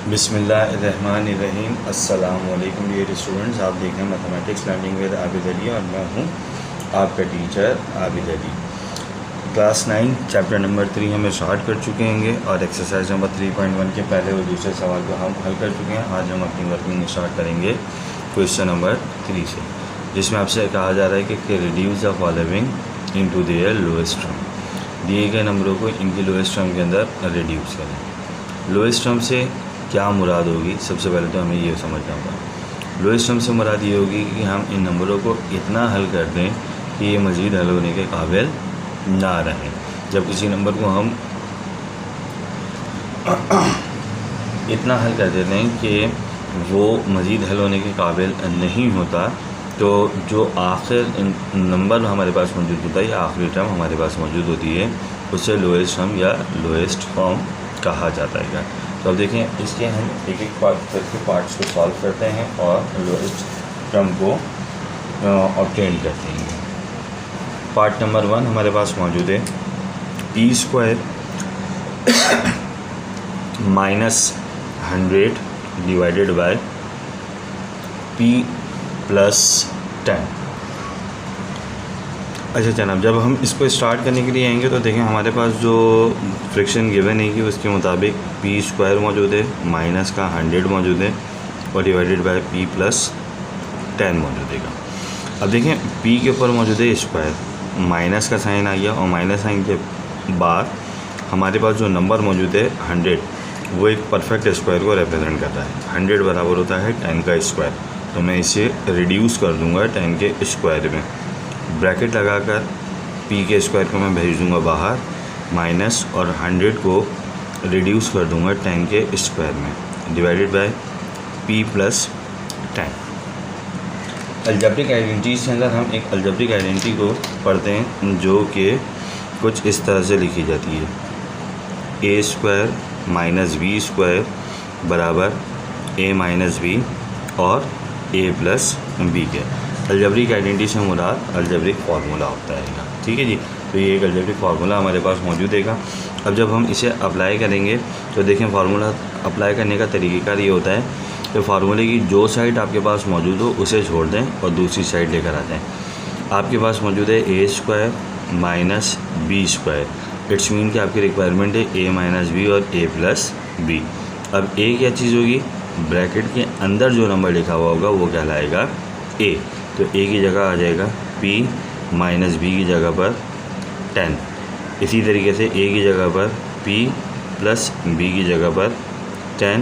बिस्मिल्लाहिर्रहमानिर्रहीम। अस्सलाम वालेकुम डियर स्टूडेंट्स, आप देख रहे हैं mathematics learning with Abid Ali और मैं हूं आपका teacher Abid Ali. Class 9 chapter number 3 हम स्टार्ट कर चुके हैं और एक्सरसाइज नंबर 3.1 के पहले और दूसरे सवाल को हम हल कर चुके हैं। आज हम अपनी वर्किंग स्टार्ट करेंगे क्वेश्चन नंबर 3 से, जिसमें आपसे कहा जा रहा है कि reduce the following into their lowest term. दिए गए नंबरों को इनकी लोएस्ट टर्म के अंदर रिड्यूस करें। लोएस्ट टर्म से क्या मुराद होगी, सबसे पहले तो हमें ये समझना होगा। लोएस्ट टर्म से मुराद ये होगी कि हम इन नंबरों को इतना हल कर दें कि ये मज़ीद हल होने के काबिल ना रहें। जब किसी नंबर को हम इतना हल कर देते हैं कि वो मज़ीद हल होने के काबिल नहीं होता, तो जो आखिर नंबर हमारे पास मौजूद होता है या आखिरी टर्म हमारे पास मौजूद होती है, उससे लोएस्ट टर्म या लोएस्ट फॉर्म कहा जाता है। तो अब देखें, इसके हम एक एक पार्ट्स को सॉल्व करते हैं और लोएस्ट टर्म को ऑब्टेन करते हैं। पार्ट नंबर 1 हमारे पास मौजूद है p² -100 डिवाइडेड बाय p + 10। अच्छा जनाब, जब हम इसको स्टार्ट करने के लिए आएंगे तो देखें हमारे पास जो फ्रिक्शन गिवन है कि उसके मुताबिक p² मौजूद है, माइनस का 100 मौजूद है और डिवाइडेड बाय p + 10 मौजूद है। अब देखें p के ऊपर मौजूद है स्क्वायर, माइनस का साइन आ गया और माइनस साइन के बाद हमारे पास जो नंबर मौजूद है 100, वो एक परफेक्ट स्क्वायर को रिप्रेजेंट करता है। 100 बराबर होता है 10 का स्क्वायर, तो मैं इसे रिड्यूस कर दूँगा 10 के स्क्वायर में। ब्रैकेट लगाकर p के स्क्वायर को मैं भेज दूँगा बाहर, माइनस और 100 को रिड्यूस कर दूँगा 10 के स्क्वायर में, divided by p + 10। Algebraic identities के अंदर हम एक अलजेब्रिक आइडेंटिटी को पढ़ते हैं जो कि कुछ इस तरह से लिखी जाती है, a² - b² बराबर a - b और a + b के। अलजेब्रिक आइडेंटिटी से मुराद अलजेब्रिक फार्मूला होता है, ठीक है जी। तो ये एक अलजेब्रिक फार्मूला हमारे पास मौजूद है। अब जब हम इसे अप्लाई करेंगे तो देखें फार्मूला अप्लाई करने का तरीक़ेकार ये होता है कि फार्मूले की जो साइड आपके पास मौजूद हो उसे छोड़ दें और दूसरी साइड लेकर आ जाएँ। आपके पास मौजूद है a² - b², इट्स मीन कि आपकी रिक्वायरमेंट है a - b और a + b। अब a क्या चीज़ होगी, ब्रैकेट के अंदर जो नंबर लिखा हुआ होगा वो कहलाएगा a, तो a की जगह आ जाएगा p - b की जगह पर 10। इसी तरीके से a की जगह पर p + b की जगह पर 10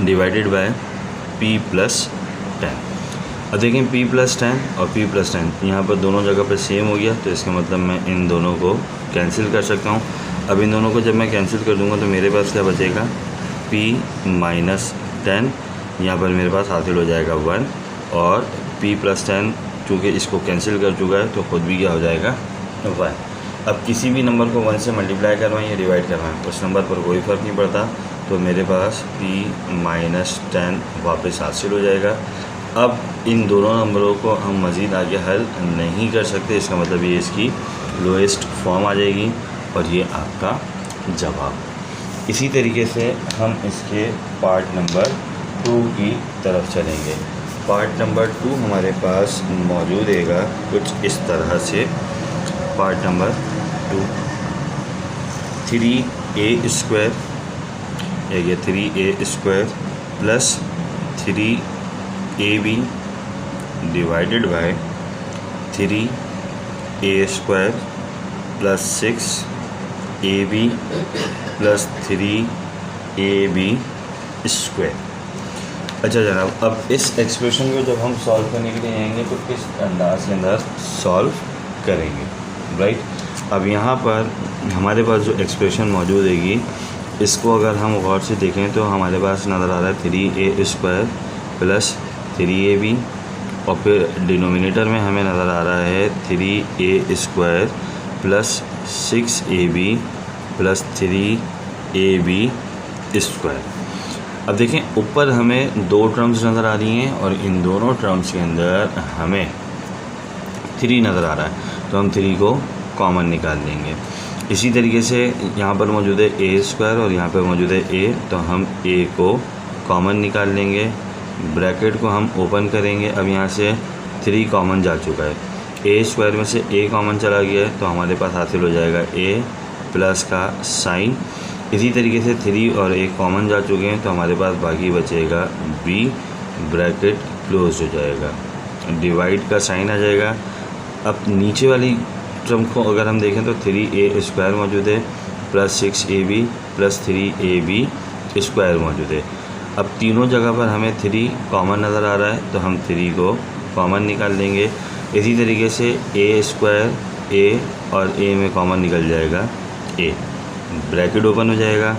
डिवाइडेड बाय p + 10। अब देखें p + 10 और p + 10 यहाँ पर दोनों जगह पर सेम हो गया, तो इसका मतलब मैं इन दोनों को कैंसिल कर सकता हूँ। अब इन दोनों को जब मैं कैंसिल कर दूँगा तो मेरे पास क्या बचेगा, p - 10, यहाँ पर मेरे पास हासिल हो जाएगा 1 और p + 10 चूँकि इसको कैंसिल कर चुका है तो ख़ुद भी क्या हो जाएगा 1। अब किसी भी नंबर को 1 से मल्टीप्लाई करवाएं या डिवाइड करवाएं उस नंबर पर कोई फ़र्क नहीं पड़ता, तो मेरे पास p - 10 वापस हासिल हो जाएगा। अब इन दोनों नंबरों को हम मज़ीद आगे हल नहीं कर सकते, इसका मतलब ये इसकी लोएस्ट फॉर्म आ जाएगी और ये आपका जवाब। इसी तरीके से हम इसके पार्ट नंबर 2 की तरफ चलेंगे। पार्ट नंबर 2 हमारे पास मौजूद है कुछ इस तरह से। पार्ट नंबर 2 3a² ये 3a² + 3ab divided by 3a² + 6ab + 3ab²। अच्छा जनाब, अब इस एक्सप्रेशन को जब हम सॉल्व करने के लिए आएंगे तो किस अंदाज के अंदर सॉल्व करेंगे, राइट। अब यहाँ पर हमारे पास जो एक्सप्रेशन मौजूद है इसको अगर हम गौर से देखें तो हमारे पास नज़र आ रहा है 3a² + 3ab और फिर डिनोमिनेटर में हमें नज़र आ रहा है 3a² + 6ab + 3ab²। अब देखें ऊपर हमें 2 टर्म्स नज़र आ रही हैं और इन दोनों टर्म्स के अंदर हमें 3 नज़र आ रहा है, तो हम 3 को कॉमन निकाल लेंगे। इसी तरीके से यहाँ पर मौजूद है ए स्क्वायर और यहाँ पर मौजूद है ए, तो हम ए को कॉमन निकाल लेंगे, ब्रैकेट को हम ओपन करेंगे। अब यहाँ से 3 कॉमन जा चुका है, ए स्क्वायर में से ए कॉमन चला गया है, तो हमारे पास हासिल हो जाएगा ए प्लस का साइन। इसी तरीके से 3 और ए कॉमन जा चुके हैं, तो हमारे पास बाकी बचेगा बी, ब्रैकेट क्लोज हो जाएगा, डिवाइड का साइन आ जाएगा। अब नीचे वाली टर्म को अगर हम देखें तो 3a स्क्वायर मौजूद है plus 6ab plus 3ab square मौजूद है। अब तीनों जगह पर हमें 3 कॉमन नज़र आ रहा है, तो हम 3 को कॉमन निकाल लेंगे। इसी तरीके से a स्क्वायर a और a में कॉमन निकल जाएगा a, ब्रैकेट ओपन हो जाएगा।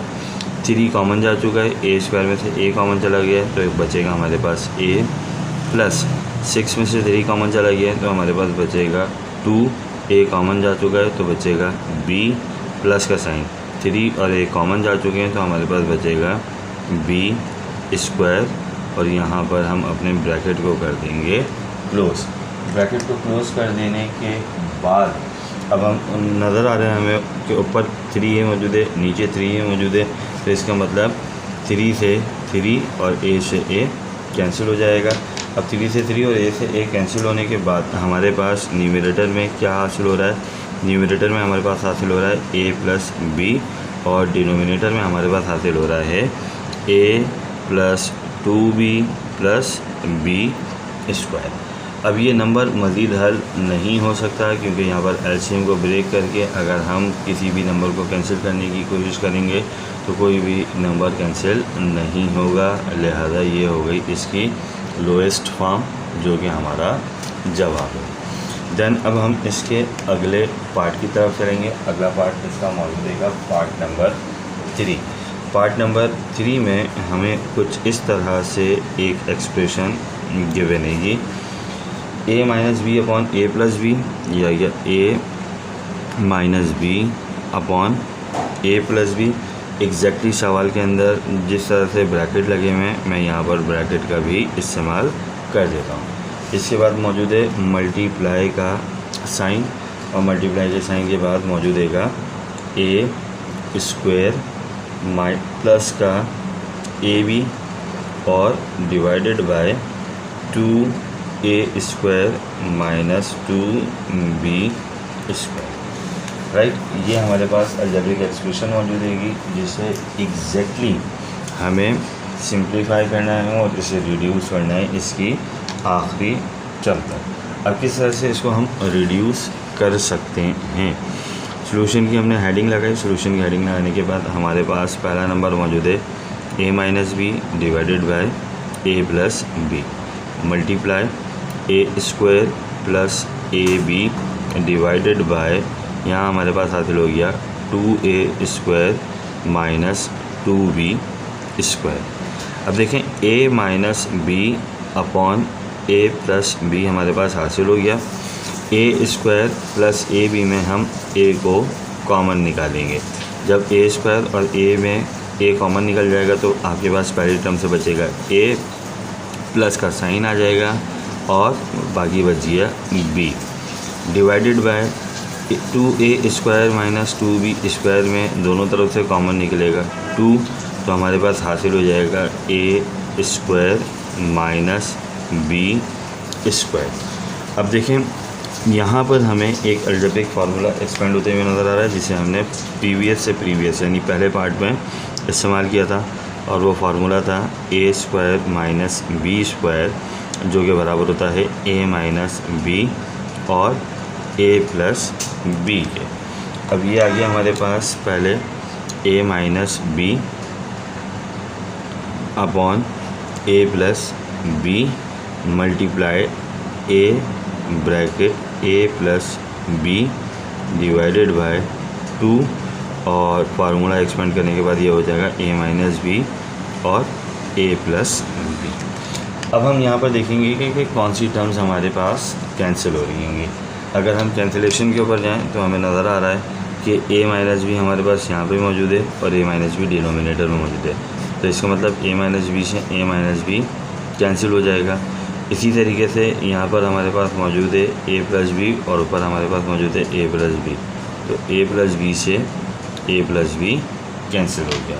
3 कॉमन जा चुका है, a स्क्वायर में से a कॉमन चला गया है, तो एक बचेगा हमारे पास a प्लस 6 में से 3 कॉमन चला गया है, तो हमारे पास बचेगा 2, a कॉमन जा चुका है तो बचेगा b प्लस का साइन, 3 और a कॉमन जा चुके हैं तो हमारे पास बचेगा b स्क्वायर, और यहाँ पर हम अपने ब्रैकेट को कर देंगे क्लोज। ब्रैकेट को क्लोज कर देने के बाद अब हम नज़र आ रहे हैं हमें कि ऊपर 3a मौजूद है, नीचे 3a मौजूद है, तो इसका मतलब 3 से 3 और a से a कैंसिल हो जाएगा। अब 3 से 3 और a से a कैंसिल होने के बाद हमारे पास न्यूमरेटर में क्या हासिल हो रहा है, न्यूमरेटर में हमारे पास हासिल हो रहा है a प्लस बी, और डिनोमिनेटर में हमारे पास हासिल हो रहा है a plus 2b plus b square. अब ये नंबर मज़ीद हल नहीं हो सकता, क्योंकि यहाँ पर एलसीएम को ब्रेक करके अगर हम किसी भी नंबर को कैंसिल करने की कोशिश करेंगे तो कोई भी नंबर कैंसिल नहीं होगा, लिहाजा ये हो गई इसकी लोएस्ट फॉर्म, जो कि हमारा जवाब है। देन अब हम इसके अगले पार्ट की तरफ चलेंगे। अगला पार्ट इसका मौजूद है पार्ट नंबर 3। पार्ट नंबर 3 में हमें कुछ इस तरह से एक एक्सप्रेशन गिवन है, a minus b upon a plus b, या a minus b upon a plus b. Exactly सवाल के अंदर जिस तरह से ब्रैकेट लगे हुए हैं, मैं यहाँ पर ब्रैकेट का भी इस्तेमाल कर देता हूँ। इसके बाद मौजूद है मल्टीप्लाई का साइन, और मल्टीप्लाई के साइन के बाद मौजूद है ए स्क्वायर प्लस का ए बी और divided by 2a square minus 2b square. Right, ये हमारे पास अलजेब्रिक एक्सप्रेशन मौजूद है जिसे एग्जैक्टली हमें सिंप्लीफाई करना है और इसे रिड्यूस करना है इसकी आखिरी टर्म तक। अब किस तरह से इसको हम रिड्यूस कर सकते हैं। सॉल्यूशन की हमने हेडिंग लगाई, सॉल्यूशन की हेडिंग लगाने के बाद हमारे पास पहला नंबर मौजूद है a minus b divided by a plus b, multiply a square plus a b divided by, यहाँ हमारे पास हासिल हो गया 2a square minus 2b square. अब देखें a minus b upon a plus b हमारे पास हासिल हो गया। a square plus a b में हम a को कॉमन निकालेंगे। जब a स्क्वायर और a में a कॉमन निकल जाएगा तो आपके पास पहली टर्म से बचेगा a प्लस का साइन आ जाएगा और बाकी बच गया b divided by 2a square minus 2b square में दोनों तरफ से कॉमन निकलेगा 2, तो हमारे पास हासिल हो जाएगा a square minus b square. अब देखें यहाँ पर हमें एक अलजेब्रिक फार्मूला एक्सपेंड होते हुए नज़र आ रहा है, जिसे हमने प्रीवियस यानी पहले पार्ट में इस्तेमाल किया था, और वो फार्मूला था a square minus b square, जो कि बराबर होता है a माइनस b और a प्लस b के। अब ये आ गया हमारे पास पहले a minus b upon a plus b multiply a bracket a plus b divided by 2, और फार्मूला एक्सपेंड करने के बाद ये हो जाएगा a माइनस b और a प्लस b। अब हम यहाँ पर देखेंगे कि कौन सी टर्म्स हमारे पास कैंसिल हो रही होंगी। अगर हम कैंसिलेशन के ऊपर जाएं तो हमें नज़र आ रहा है कि a माइनस बी हमारे पास यहाँ पे मौजूद है और a माइनस बी डिनोमिनेटर में मौजूद है, तो इसका मतलब a माइनस बी से a माइनस बी कैंसिल हो जाएगा। इसी तरीके से यहाँ पर हमारे पास मौजूद है a प्लस बी और ऊपर हमारे पास मौजूद है a प्लस बी, तो ए प्लस बी से ए प्लस बी कैंसिल हो गया।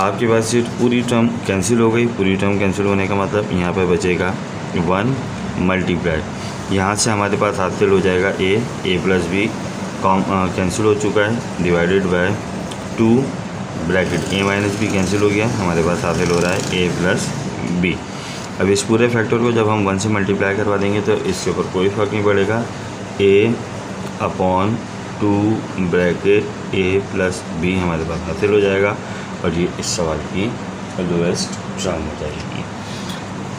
आपके पास ये पूरी टर्म कैंसिल हो गई। पूरी टर्म कैंसिल होने का मतलब यहाँ पर बचेगा 1 मल्टीप्लाई, यहाँ से हमारे पास हासिल हो जाएगा ए प्लस बी कैंसिल हो चुका है, divided by 2 bracket a minus b cancel हो गया, हमारे पास हासिल हो रहा है ए प्लस बी। अब इस पूरे फैक्टर को जब हम 1 से मल्टीप्लाई करवा देंगे तो इसके ऊपर कोई फ़र्क नहीं पड़ेगा, ए अपॉन 2 ब्रैकेट ए प्लस बी हमारे पास हासिल हो जाएगा और ये इस सवाल की लोएस्ट टर्म हो जाएगी।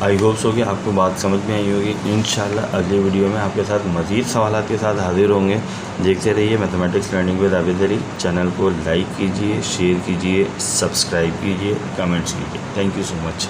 आई होप सो कि आपको बात समझ में आई होगी। इंशाल्लाह अगली वीडियो में आपके साथ मज़ीद सवालात के साथ हाजिर होंगे। देखते रहिए mathematics learning with Abid Ali. Channel को लाइक कीजिए, शेयर कीजिए, सब्सक्राइब कीजिए, कमेंट्स कीजिए। Thank you so much.